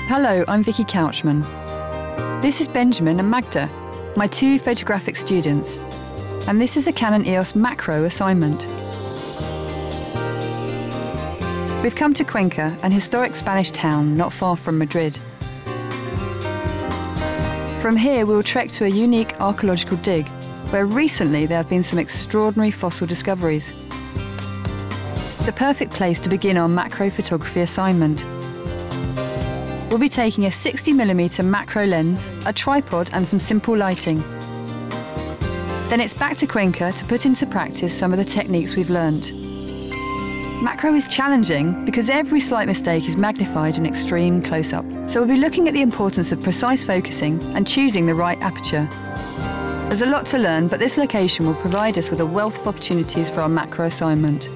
Hello, I'm Vicky Couchman. This is Benjamin and Magda, my two photographic students, and this is a Canon EOS Macro assignment. We've come to Cuenca, an historic Spanish town not far from Madrid. From here we will trek to a unique archaeological dig, where recently there have been some extraordinary fossil discoveries. The perfect place to begin our macro photography assignment. We'll be taking a 60mm macro lens, a tripod and some simple lighting. Then it's back to Cuenca to put into practice some of the techniques we've learnt. Macro is challenging because every slight mistake is magnified in extreme close-up. So we'll be looking at the importance of precise focusing and choosing the right aperture. There's a lot to learn, but this location will provide us with a wealth of opportunities for our macro assignment.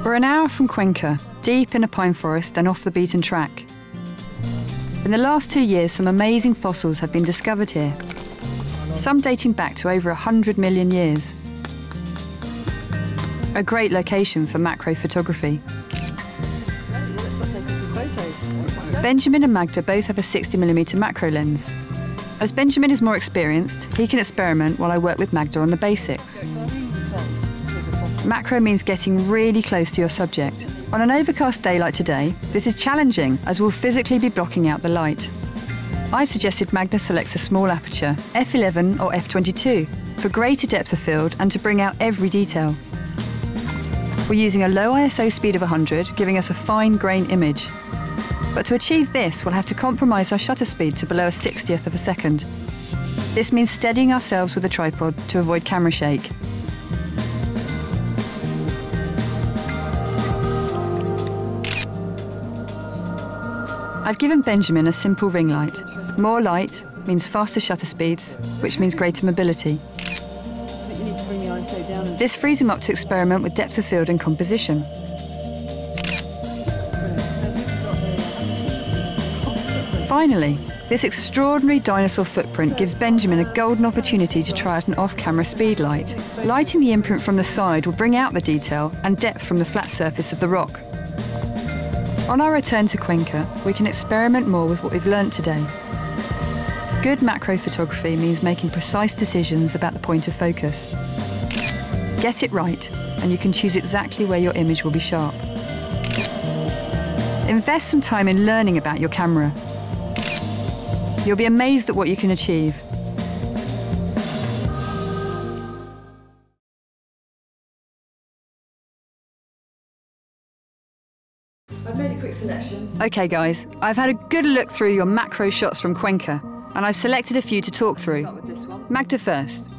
We're an hour from Cuenca, deep in a pine forest and off the beaten track. In the last 2 years, some amazing fossils have been discovered here, some dating back to over 100 million years. A great location for macro photography. Benjamin and Magda both have a 60mm macro lens. As Benjamin is more experienced, he can experiment while I work with Magda on the basics. Macro means getting really close to your subject. On an overcast day like today, this is challenging as we'll physically be blocking out the light. I've suggested Magda selects a small aperture, f11 or f22, for greater depth of field and to bring out every detail. We're using a low ISO speed of 100, giving us a fine grain image. But to achieve this, we'll have to compromise our shutter speed to below a 60th of a second. This means steadying ourselves with a tripod to avoid camera shake. I've given Benjamin a simple ring light. More light means faster shutter speeds, which means greater mobility. This frees him up to experiment with depth of field and composition. Finally, this extraordinary dinosaur footprint gives Benjamin a golden opportunity to try out an off-camera speed light. Lighting the imprint from the side will bring out the detail and depth from the flat surface of the rock. On our return to Cuenca, we can experiment more with what we've learnt today. Good macro photography means making precise decisions about the point of focus. Get it right, and you can choose exactly where your image will be sharp. Invest some time in learning about your camera. You'll be amazed at what you can achieve. I've made a quick selection. OK guys, I've had a good look through your macro shots from Cuenca, and I've selected a few to talk through. Start with this one. Magda first.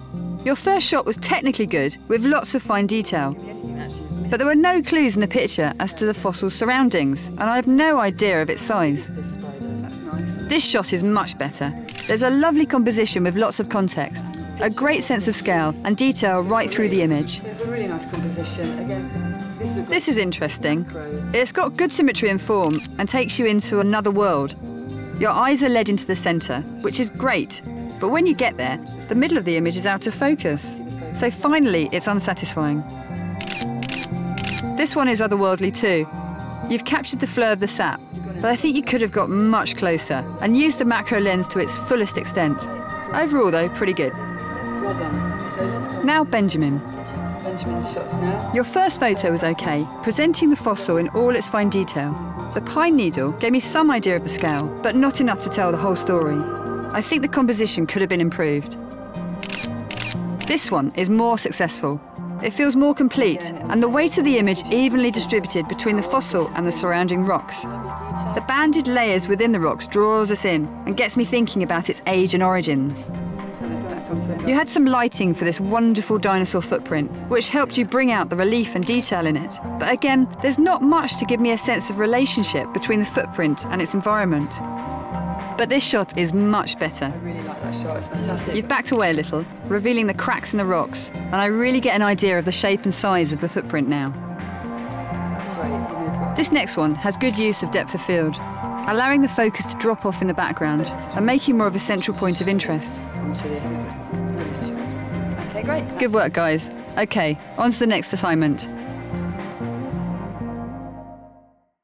Your first shot was technically good, with lots of fine detail. But there were no clues in the picture as to the fossil's surroundings, and I have no idea of its size. This shot is much better. There's a lovely composition with lots of context, a great sense of scale and detail right through the image. There's a really nice composition. Again, this is interesting. It's got good symmetry and form and takes you into another world. Your eyes are led into the centre, which is great. But when you get there, the middle of the image is out of focus. So finally, it's unsatisfying. This one is otherworldly too. You've captured the flow of the sap, but I think you could have got much closer and used the macro lens to its fullest extent. Overall though, pretty good. Well done. So let's go. Now Benjamin. Benjamin's shots now. Your first photo was okay, presenting the fossil in all its fine detail. The pine needle gave me some idea of the scale, but not enough to tell the whole story. I think the composition could have been improved. This one is more successful. It feels more complete, and the weight of the image evenly distributed between the fossil and the surrounding rocks. The banded layers within the rocks draws us in and gets me thinking about its age and origins. You had some lighting for this wonderful dinosaur footprint, which helped you bring out the relief and detail in it. But again, there's not much to give me a sense of relationship between the footprint and its environment. But this shot is much better. I really like that shot, it's fantastic. You've backed away a little, revealing the cracks in the rocks, and I really get an idea of the shape and size of the footprint now. That's great. This next one has good use of depth of field, allowing the focus to drop off in the background and making more of a central point of interest. Onto the great. Good work, guys. OK, on to the next assignment.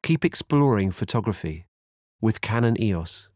Keep exploring photography with Canon EOS.